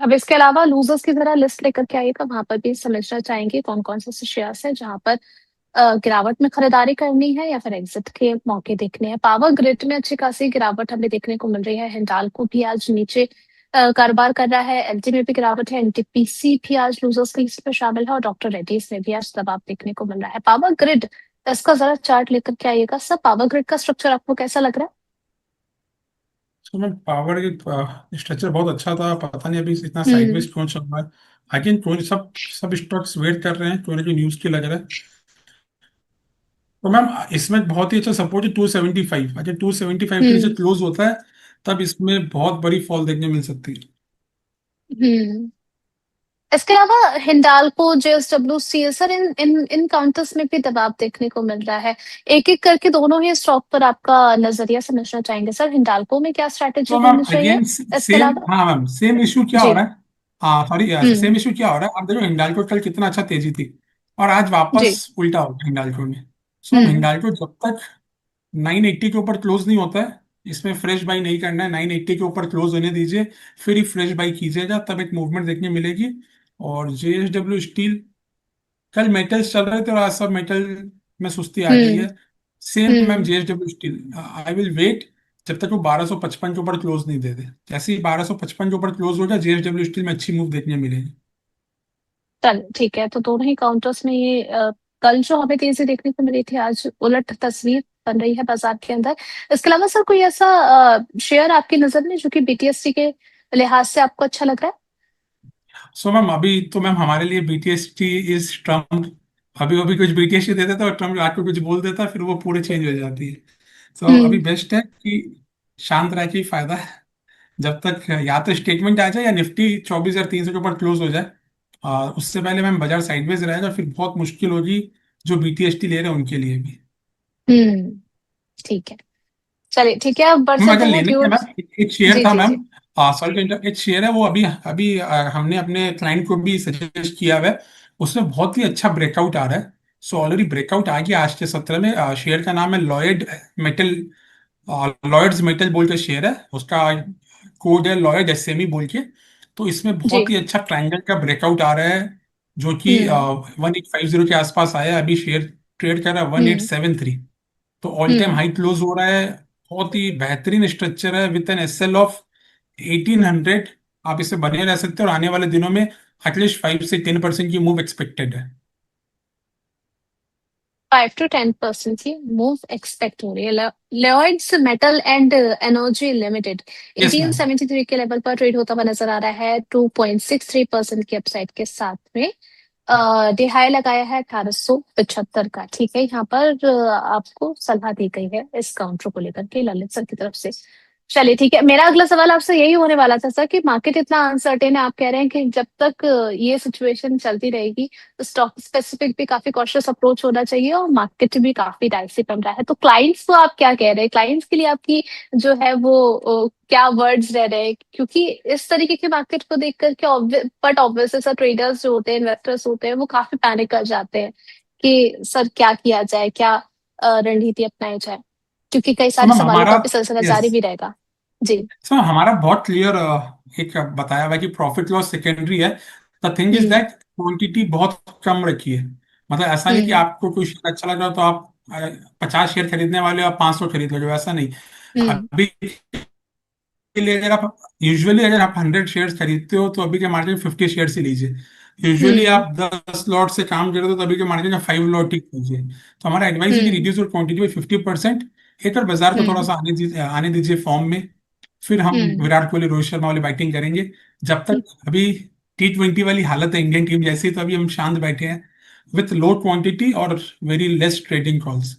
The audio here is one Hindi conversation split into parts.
अब इसके अलावा लूजर्स की जरा लिस्ट लेकर के आइएगा, वहां पर भी समझना चाहेंगे कौन कौन से शेयर्स हैं जहां पर गिरावट में खरीदारी करनी है या फिर एग्जिट के मौके देखने हैं। पावर ग्रिड में अच्छी खासी गिरावट हमें देखने को मिल रही है। हिंडाल्को भी आज नीचे कारोबार कर रहा है। एलटी में भी गिरावट है। एनटीपीसी भी आज लूजर्स की लिस्ट में शामिल है और डॉक्टर रेड्डीज में भी आज दबाव देखने को मिल रहा है। पावर ग्रिड, इसका जरा चार्ट लेकर के आइएगा सब। पावर ग्रिड का स्ट्रक्चर आपको कैसा लग रहा तो मैं पावर स्ट्रक्चर बहुत अच्छा था, पता नहीं अभी इतना है? साइडवेज क्यों चल रहा है। अगेन कोई सब सब स्टॉक्स वेट कर रहे हैं, कोई ना कोई न्यूज के लग रहा है। तो मैम इसमें बहुत ही अच्छा सपोर्ट है 275। अगर 275 के नीचे हम्म। क्लोज होता है तब इसमें बहुत बड़ी फॉल देखने मिल सकती है। हम्म। इसके अलावा हिंडाल्को, जेएसडब्ल्यू, सीएसआर, इन इन इन काउंटर्स में भी दबाव देखने को मिल रहा है। एक एक करके दोनों ही स्टॉक पर आपका नजरिया समझना चाहेंगे सर। हिंडाल्को में क्या स्ट्रैटेजी तो मैम होनी चाहिए? अगेन इसके सेम, अलावा हाँ मैम सेम इशू क्या हो जी। रहा है। हाँ सॉरी, हम्म। सेम इशू क्या हो रहा है। अब देखो हिंडाल्को कल कितना अच्छा तेजी थी और आज जी। वापस उल्टा हो गया हिंडाल्को में। सो मैम हम्म। हिंडाल्को जब तक 980 के ऊपर क्लोज नहीं होता है, इसमें फ्रेश बाई नहीं करना है। 980 के ऊपर क्लोज होने दीजिए, फिर ही फ्रेश बाई कीजिएगा, तब एक मूवमेंट देखने मिलेगी। और जेएसडब्ल्यू स्टील, कल मेटल्स चल रहे थे और आज सब मेटल में सुस्ती आ गई हम्म। है। Same ma'am hmm. JSW steel, I will wait जब तक वो 1255 के ऊपर क्लोज नहीं दे दे। जैसे ही 1255 के ऊपर क्लोज हो जाए जेएसडब्ल्यू स्टील में अच्छी मूव देखने मिलेगी। चल ठीक है, तो दोनों ही काउंटर्स में ये कल जो हमें तेजी देखने को मिली थी, आज उलट तस्वीर बन रही है बाजार के अंदर। इसके अलावा सर कोई ऐसा शेयर आपकी नजर में जो कि बीटीएससी के लिहाज से आपको अच्छा लग रहा सो मैम अभी तो मैम हमारे लिए बीटीएसटी इज ट्रम्प। अभी अभी कुछ बीटीएसटी दे देता और ट्रम्प आके कुछ बोल देता, फिर वो पूरे चेंज हो जाती है। है? तो अभी बेस्ट है कि शांत रह के ही फायदा है। जब तक या तो स्टेटमेंट आ जाए या निफ्टी 24,300 के ऊपर क्लोज हो जाए, उससे पहले मैम बाजार साइडवेज रहेगा, फिर बहुत मुश्किल होगी जो बीटीएसटी ले रहे हैं उनके लिए भी। हम्म। ठीक है। चलिए ठीक है, अब बढ़ हम चलते अगर हैं लेने का व्यूअर्स। मैम एक शेयर जी था जी मैम, जी। सॉरी एक शेयर है वो अभी अभी हमने अपने क्लाइंट को भी सजेस्ट किया हुआ है। उसमें बहुत ही अच्छा ब्रेकआउट आ रहा है। सो ऑलरेडी ब्रेकआउट आ गया आज के सत्र में। शेयर का नाम है लॉयड मेटल। लॉयड्स मेटल बोल के शेयर है उसका। कोड है लॉयड एसएमई बोल के। तो इसमें जी। बहुत ही अच्छा ट्रायंगल का ब्रेकआउट आ रहा है, जो कि हम्म। 1850 के आसपास आया है। अभी शेयर ट्रेड कर रहा है वन एट हम्म। सेवन थ्री तो ऑल टाइम हम्म। हाई क्लोज हो रहा है। बहुत ही बेहतरीन स्ट्रक्चर है विद एन एसएल ऑफ 1800। आप इसे बने रह सकते हो और आने वाले दिनों में एटलीस्ट 5 से 10% की मूव एक्सपेक्टेड है। 5 to 10% की मूव एक्सपेक्ट हो रही है। Lloyds metal and energy limited yes ma'am. 1873 के लेवल पर ट्रेड होता हुआ नजर आ रहा है। 2.63% की अपसाइड के साथ में हाई लगाया है 1875 का। ठीक है, यहाँ पर आपको सलाह दी गई है इस काउंटर को लेकर के ललित सर की तरफ से। चलिए ठीक है, मेरा अगला सवाल आपसे यही होने वाला था सर कि मार्केट इतना अनसर्टेन है, आप कह रहे हैं कि जब तक ये सिचुएशन चलती रहेगी तो स्टॉक स्पेसिफिक भी काफी कॉशियस अप्रोच होना चाहिए और मार्केट भी काफी डाइसी बन रहा है। तो क्लाइंट्स को आप क्या कह रहे हैं? क्लाइंट्स के लिए आपकी जो है वो क्या वर्ड्स रह रहे हैं? क्योंकि इस तरीके के मार्केट को देख करके बट ऑब्वियस सर ट्रेडर्स जो होते हैं, इन्वेस्टर्स होते हैं, वो काफी पैनिक कर जाते हैं कि सर क्या किया जाए, क्या रणनीति अपनाई जाए, क्योंकि कई सो सारे मैम सवालों हमारा, का भी सिलसिला यस, जारी भी रहेगा। जी। सो हमारा बहुत क्लियर एक बताया हुआ है कि प्रॉफिट लॉस सेकेंडरी है। The thing is hmm. That quantity बहुत कम रखी है। मतलब ऐसा नहीं कि हम्म। आपको कोई शेयर अच्छा लग रहा हो तो आप 50 शेयर खरीदने वाले हो, आप 500 खरीद लोगे, वैसा नहीं। हम्म। अभी के लिए अगर आप यूजुअली अगर आप 100 शेयर्स खरीदते हो तो अभी के मार्केट में 50 शेयर्स ही लीजिए। यूजुअली हम्म। आप 10 लॉट से काम करते हो तो अभी के मार्केट में 5 लॉट ही लीजिए। तो हमारा एडवाइस है कि hmm. Reduce your quantity by 50%। एक बार बाजार को थोड़ा हम्म। सा आने दीजिए फॉर्म में, फिर हम हम्म। विराट कोहली रोहित शर्मा वाली बैटिंग करेंगे। जब तक अभी T20 वाली हालत है इंडियन टीम जैसी, तो अभी हम शांत बैठे हैं विथ लो क्वांटिटी और वेरी लेस ट्रेडिंग कॉल्स।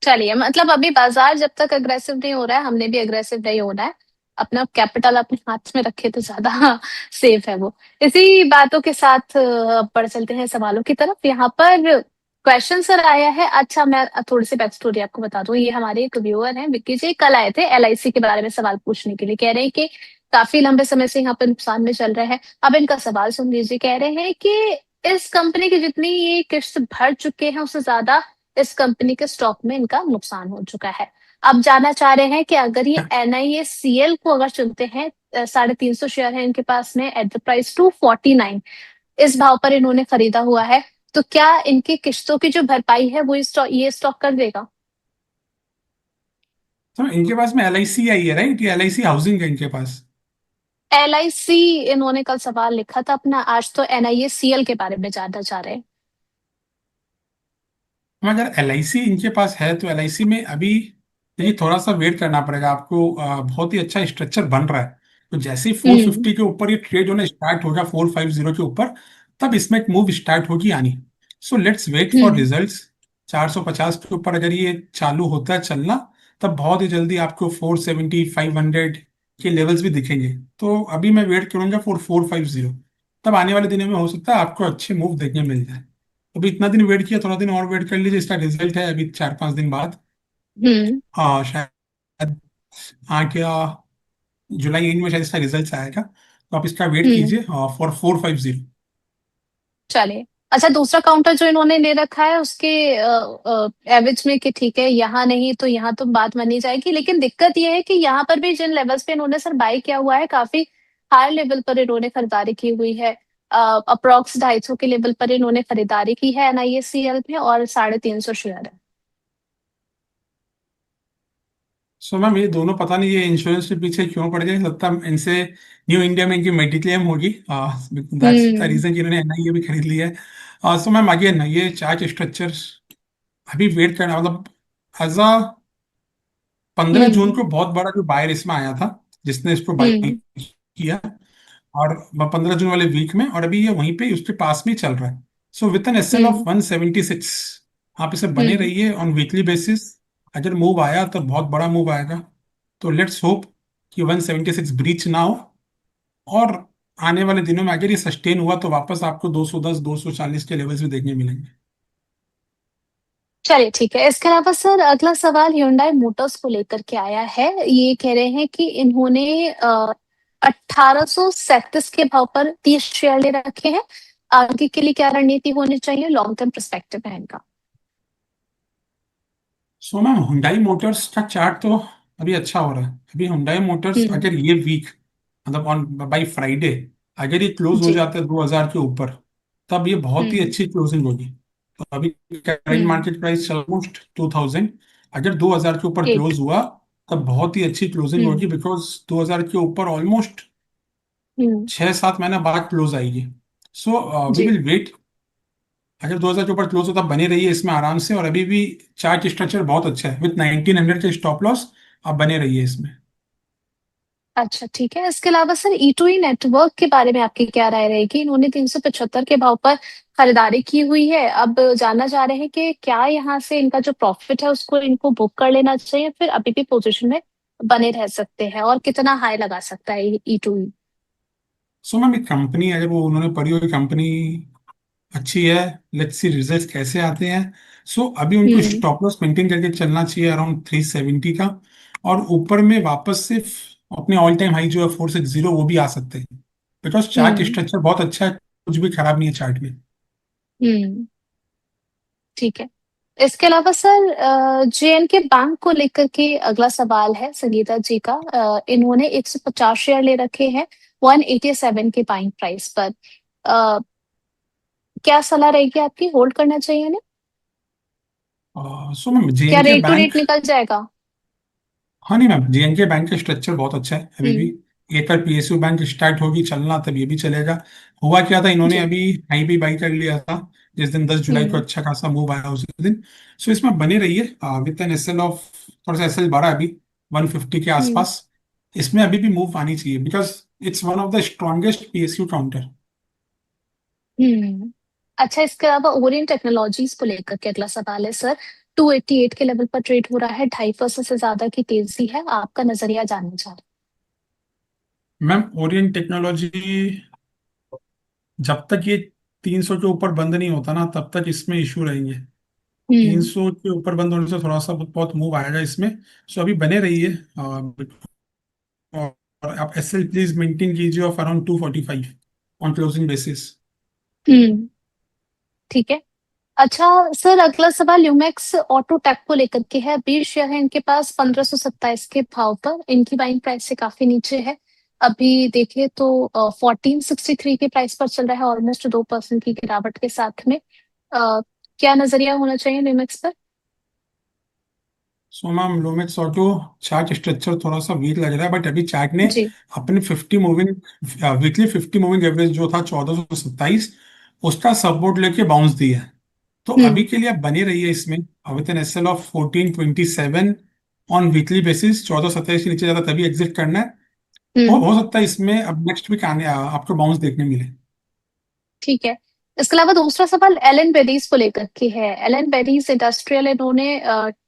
चलिए, मतलब अभी बाजार जब तक अग्रेसिव नहीं हो रहा है, हमने भी अग्रेसिव नहीं होना है। अपना कैपिटल अपने हाथ में रखे तो ज्यादा सेफ है वो। इसी बातों के साथ बढ़ चलते हैं सवालों की तरफ। यहाँ पर क्वेश्चन सर आया है। अच्छा, मैं थोड़ी सी बैक स्टोरी आपको बता दूं। ये हमारे एक व्यूअर हैं विक्की जी, कल आए थे एलआईसी के बारे में सवाल पूछने के लिए। कह रहे हैं कि काफी लंबे समय से यहाँ पे नुकसान में चल रहे हैं। अब इनका सवाल सुन लीजिए। कह रहे हैं कि इस कंपनी की जितनी ये किस्त भर चुके हैं उससे ज्यादा इस कंपनी के स्टॉक में इनका नुकसान हो चुका है। आप जानना चाह रहे हैं कि अगर ये NIACL को अगर चुनते हैं, 350 शेयर है इनके पास में एट द प्राइस 249, इस भाव पर इन्होंने खरीदा हुआ है, तो क्या इनकी किश्तों की जो भरपाई है वो ये स्टॉक कर देगा? तो इनके पास में LIC आई है, राइट? ये LIC हाउसिंग है इनके पास। LIC, इन्होंने कल सवाल लिखा था अपना, आज तो NIACL के बारे में जानना चाह रहे हैं। हम अगर LIC इनके पास है तो LIC में अभी देखिए थोड़ा सा वेट करना पड़ेगा आपको। बहुत ही अच्छा स्ट्रक्चर बन रहा है। तो जैसे ही फोर हम्म। फिफ्टी के ऊपर ये ट्रेड होना स्टार्ट होगा, 450 के ऊपर, तब इसमें एक मूव स्टार्ट होगी आनी। So let's wait for hmm. Results. 450 के ऊपर अगर ये चालू होता है चलना, तब बहुत ही जल्दी आपको 470 500 के लेवल्स भी दिखेंगे। तो अभी मैं वेट करूंगा फॉर 450। तब आने वाले दिनों में हो सकता है आपको अच्छे मूव देखने मिल जाए। अभी इतना दिन वेट किया, थोड़ा दिन और वेट कर लीजिए। इसका रिजल्ट है अभी 4-5 दिन बाद। हम्म। हाँ शायद क्या जुलाई एंड में शायद इसका रिजल्ट आएगा। तो आप इसका वेट हम्म। कीजिए फॉर 450। चलिए। अच्छा, दूसरा काउंटर जो इन्होंने ले रखा है उसके एवरेज में कि ठीक है, यहाँ नहीं तो यहाँ तो बात मानी जाएगी, लेकिन दिक्कत ये है कि यहाँ पर भी जिन लेवल्स पे इन्होंने सर बाय किया हुआ है, काफी हाई लेवल पर इन्होंने खरीदारी की हुई है। अप्रोक्स 250 के लेवल पर इन्होंने खरीदारी की है NIACL में, और 350 शेयर है। सो मैम ये दोनों पता नहीं ये इंश्योरेंस के पीछे क्यों पड़ गए। लगता है इनसे न्यू इंडिया में इनकी मेडिक्लेम होगी। That's the hmm. रीजन कि इन्होंने NIA भी खरीद लिया है। सो मैम अगेन ये चार्ट स्ट्रक्चर अभी वेट करना, मतलब एज अ 15 जून हम्म। को बहुत बड़ा जो बायर इसमें आया था जिसने इसको बाई हम्म। किया। और 15 जून वाले वीक में, और अभी ये वहीं पे उसके पास में ही चल रहा है। So with an SL of hmm. 176 आप इसे बने हम्म। रहिए ऑन वीकली बेसिस। अगर मूव आया तो बहुत बड़ा मूव आएगा। तो लेट्स होप कि 176 ब्रीच ना हो। और आने वाले दिनों में अगर ये सस्टेन हुआ तो वापस आपको 210 240 के लेवल्स भी देखने मिलेंगे। चलिए ठीक है। इसके अलावा सर अगला सवाल Hyundai मोटर्स को लेकर के आया है। ये कह रहे हैं कि इन्होंने 1837 के भाव पर 30 शेयर ले रखे हैं। आगे के लिए क्या रणनीति होनी चाहिए, लॉन्ग टर्म परस्पेक्टिव है इनका? सो मैम हुंडई मोटर्स का चार्ट तो अभी अच्छा हो रहा है। अभी हुंडई मोटर्स हम्म। अगर ये वीक, मतलब ऑन बाई फ्राइडे, अगर ये क्लोज हो जी। जाता है 2000 के ऊपर, तब ये बहुत ही हम्म। अच्छी क्लोजिंग होगी। तो अभी current hmm. Market price almost 2000। अगर 2000 के ऊपर ठीक। क्लोज हुआ तब बहुत ही अच्छी क्लोजिंग हम्म। होगी, बिकॉज 2000 के ऊपर ऑलमोस्ट हम्म। 6-7 महीना बाद क्लोज आएगी। सो वी जी। Will wait. अगर 2000 के ऊपर क्लोज होता बने रहिए इसमें आराम से। और अभी भी चार्ट स्ट्रक्चर बहुत अच्छा है, विथ 1900 के स्टॉप लॉस। आप बने रहिए इसमें। अच्छा ठीक है। इसके अलावा सर E2E नेटवर्क के बारे में आपकी क्या राय रहेगी? इन्होंने 375 के भाव पर खरीदारी की हुई है। अब जानना चाह रहे हैं कि क्या यहाँ से इनका जो प्रॉफिट है उसको इनको बुक कर लेना चाहिए, फिर अभी भी पोजीशन में बने रह सकते हैं, और कितना हाई लगा सकता है E2E? सो मैम एक कंपनी अगर वो उन्होंने पढ़ी हुई कंपनी अच्छी है। लेट्स सी रिजल्ट्स कैसे आते हैं। सो अभी उनको हम्म। स्टॉप लॉस मेंटेन करके चलना चाहिए अराउंड 370 का। और ऊपर में वापस से अपने ऑल टाइम हाई जो है 460 वो भी आ सकते हैं। Because chart hmm. स्ट्रक्चर बहुत अच्छा है, कुछ भी खराब नहीं है चार्ट में। हम्म। ठीक है। इसके अलावा सर JNK बैंक को लेकर के अगला सवाल है संगीता जी का। इन्होंने 150 शेयर ले रखे हैं 187 के बाइंग प्राइस पर। अ, क्या सलाह रहेगी आपकी, होल्ड करना चाहिए इन्हें? सो मैम क्या JNK rate to bank. Rate निकल जाएगा? हाँ नहीं मैम JNK बैंक का स्ट्रक्चर बहुत अच्छा है अभी भी। हम्म। एक बार PSU बैंक स्टार्ट होगी चलना तब ये भी चलेगा। हुआ क्या था, इन्होंने जी। अभी हाई भी बाई कर लिया था जिस दिन 10 जुलाई को हम्म। अच्छा खासा मूव आया उस दिन। सो इसमें बने रहिए विद एन SL ऑफ, थोड़ा सा SL बढ़ा अभी 150 के हम्म। आसपास। इसमें अभी भी मूव आनी चाहिए because it's one of the strongest PSU counter. अच्छा, इसके अलावा ओरियंट टेक्नोलॉजीज को लेकर के अगला सवाल है सर। 288 के लेवल पर ट्रेड हो रहा है, 2.5% से ज्यादा की तेजी है, आपका नजरिया जानना चाह रहे मैम ओरिएंट टेक्नोलॉजी जब तक ये 300 के ऊपर बंद नहीं होता ना तब तक इसमें इशू रहेंगे। हैं। 300 के ऊपर बंद होने से थोड़ा सा बहुत बहुत मूव आएगा इसमें। सो अभी बने रहिए। और आप SL प्लीज मेंटेन कीजिए of around 245 on closing basis. हम्म। ठीक है। अच्छा सर, अगला सवाल ल्यूमेक्स ऑटोटेक को लेकर के है। 20 शेयर है इनके पास 1527 के भाव पर। इनकी बाइंग प्राइस से काफी नीचे है। अभी देखिए तो 1463 के प्राइस पर चल रहा है, ऑलमोस्ट 2% की गिरावट के साथ में। क्या नजरिया होना चाहिए ल्यूमेक्स पर? So ma'am Lumax auto chart structure थोड़ा सा वीक लग रहा है, बट अभी चार्ट ने जी। अपने 50 मूविंग वीकली 50 मूविंग एवरेज जो था 1427, उसका सपोर्ट लेके बाउंस दिया है। तो हम्म। अभी के लिए आप बने रहिए इसमें with an SL of 1427 on weekly basis. 1427 के नीचे ज्यादा तभी एग्जिट करना है। हम्म। हो सकता है इसमें अब नेक्स्ट वीक आने आपको बाउंस देखने मिले। ठीक है। इसके अलावा दूसरा सवाल एलन बेरीज को लेकर के है। एलन बेरीज इंडस्ट्रियल इन्होंने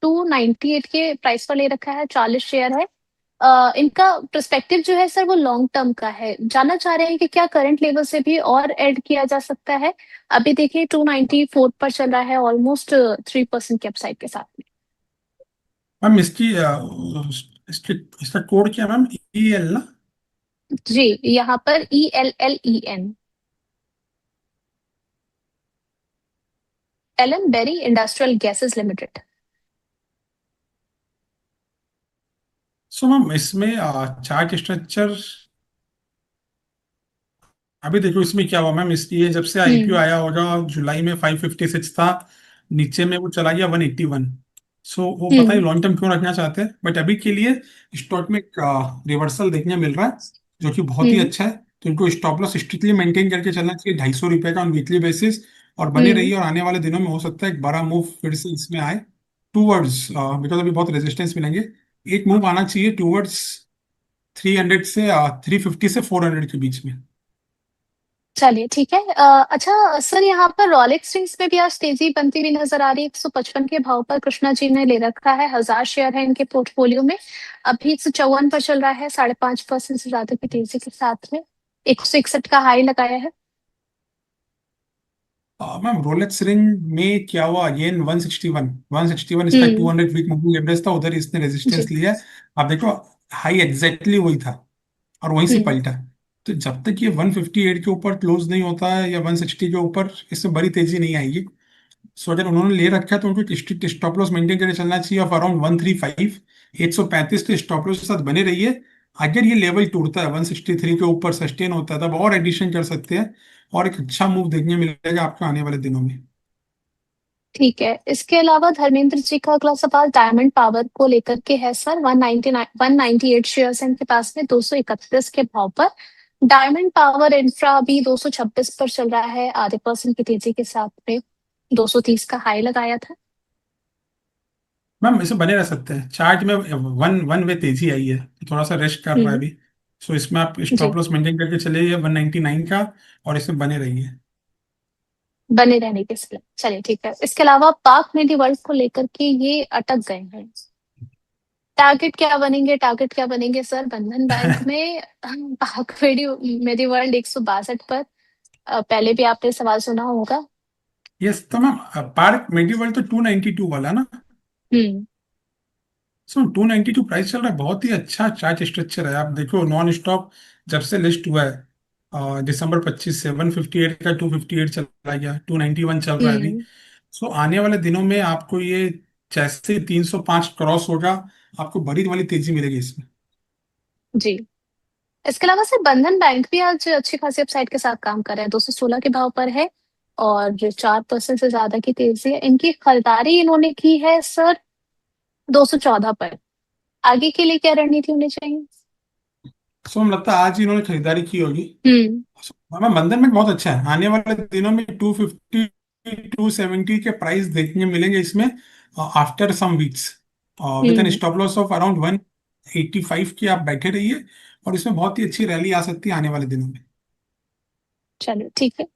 298 के प्राइस पर ले रखा है, 40 शेयर है। इनका पर्सपेक्टिव जो है सर वो लॉन्ग टर्म का है। जानना चाह रहे हैं कि क्या करंट लेवल से भी और ऐड किया जा सकता है? अभी देखिए 294 पर चल रहा है, ऑलमोस्ट 3% के अपसाइड के साथ में। मैम इसकी इसकी इसका कोड क्या है मैम? ई एल ना? जी, यहाँ पर ELLEN, Ellenbarrie industrial gases limited. So ma'am इसमें चार्ट स्ट्रक्चर अभी देखो इसमें क्या हुआ मैम। इसलिए जब से आईपीओ हम्म। आया होगा जुलाई में 556 था, नीचे में वो चला गया 181। सो वो पता नहीं हम्म। लॉन्ग टर्म क्यों रखना चाहते हैं, बट अभी के लिए स्टॉक में रिवर्सल देखने मिल रहा है, जो कि बहुत ही हम्म। अच्छा है। तो इनको स्टॉप लॉस स्ट्रिक्टली मेंटेन करके चलना चाहिए, 250 रुपये का ऑन वीकली बेसिस, और बने हम्म। रहिए। और आने वाले दिनों में हो सकता है एक बड़ा मूव फिर से इसमें आए टूवर्ड्स, बिकॉज अभी बहुत रेजिस्टेंस मिलेंगे। एक मूव आना चाहिए टूवर्ड्स 300 से 350 से 400 के बीच में। चलिए ठीक है। अच्छा सर, यहाँ पर रॉलेक्स रिंग्स में भी आज तेजी बनती हुई नजर आ रही है। 155 के भाव पर कृष्णा जी ने ले रखा है, 1000 शेयर है इनके पोर्टफोलियो में। अभी 154 पर चल रहा है, 5.5% से ज्यादा की तेजी के साथ में। 161 का हाई लगाया है। मैम रोलेक्स रिंग में क्या हुआ अगेन? 161, 161 इसका हम्म। 200 वीक मूविंग एवरेज था, उधर इसने रेजिस्टेंस जी। लिया है। आप देखो हाई एग्जैक्टली वही था और वहीं से हम्म। पलटा। तो जब तक ये 158 के ऊपर क्लोज नहीं होता है या 160 के ऊपर, इसमें बड़ी तेजी नहीं आएगी। सो अगर उन्होंने ले रखा है तो उनको एक स्ट्रिक्ट स्टॉप लॉस मेंटेन करके चलना चाहिए ऑफ अराउंड 135। 135 के स्टॉप लॉस के साथ बने रहिए। अगर ये लेवल टूटता है 163 के ऊपर सस्टेन होता है, तब और एडिशन कर सकते हैं और एक अच्छा मूव देखने मिलेगा आपको आने वाले दिनों में। ठीक है। इसके अलावा धर्मेंद्र जी का अगला सवाल डायमंड पावर को लेकर के है सर। 198 शेयर्स हैं इनके पास में, 231 के भाव पर। डायमंड पावर इंफ्रा भी 226 पर चल रहा है, आधे परसेंट की तेजी के साथ में। 230 का हाई लगाया था। मैम इसे बने रह सकते हैं चार्ट में। वन वन वे तेजी आई है तो थोड़ा सा रेस्ट कर रहा है हम्म। अभी। सो इसमें आप जी। स्टॉप लॉस मेंटेन करके चलिए 199 का, और इसमें बने रहिए। बने रहने के लिए चलिए ठीक है। इसके अलावा पाक मेडी वर्ल्ड को लेकर के ये अटक गए हैं। टारगेट क्या बनेंगे, टारगेट क्या बनेंगे सर बंधन बैंक में? पाक मेडी मेडी वर्ल्ड 162 पर। पहले भी आपने सवाल सुना होगा। यस तो मैम पार्क मेडिवल तो 292 वाला ना? हम्म। सो 292 प्राइस चल रहा है, बहुत ही अच्छा चार्ट स्ट्रक्चर है। आप देखो नॉन स्टॉप जब से लिस्ट हुआ है दिसंबर 25 से 158 का 258 चला गया, 291 चल रहा है अभी। हम्म। सो आने वाले दिनों में आपको ये जैसे 305 क्रॉस होगा, आपको बड़ी वाली तेजी मिलेगी इसमें। जी। इसके अलावा सर बंधन बैंक भी आज अच्छी खासी अपसाइड के साथ काम कर रहा है, 216 के भाव पर है। और जो 4% से ज्यादा की तेजी है, इनकी खरीदारी इन्होंने की है सर 214 पर। आगे के लिए क्या रणनीति होनी चाहिए? सो हमें लगता है आज ही इन्होंने खरीदारी की होगी। हम्म। हमें बंधन में बहुत अच्छा है, आने वाले दिनों में 250 270 के प्राइस देखने मिलेंगे इसमें after some weeks, with an hmm. Stop loss of around 185 के आप बैठे रहिए। और इसमें बहुत ही अच्छी रैली आ सकती है आने वाले दिनों में। चलो ठीक है।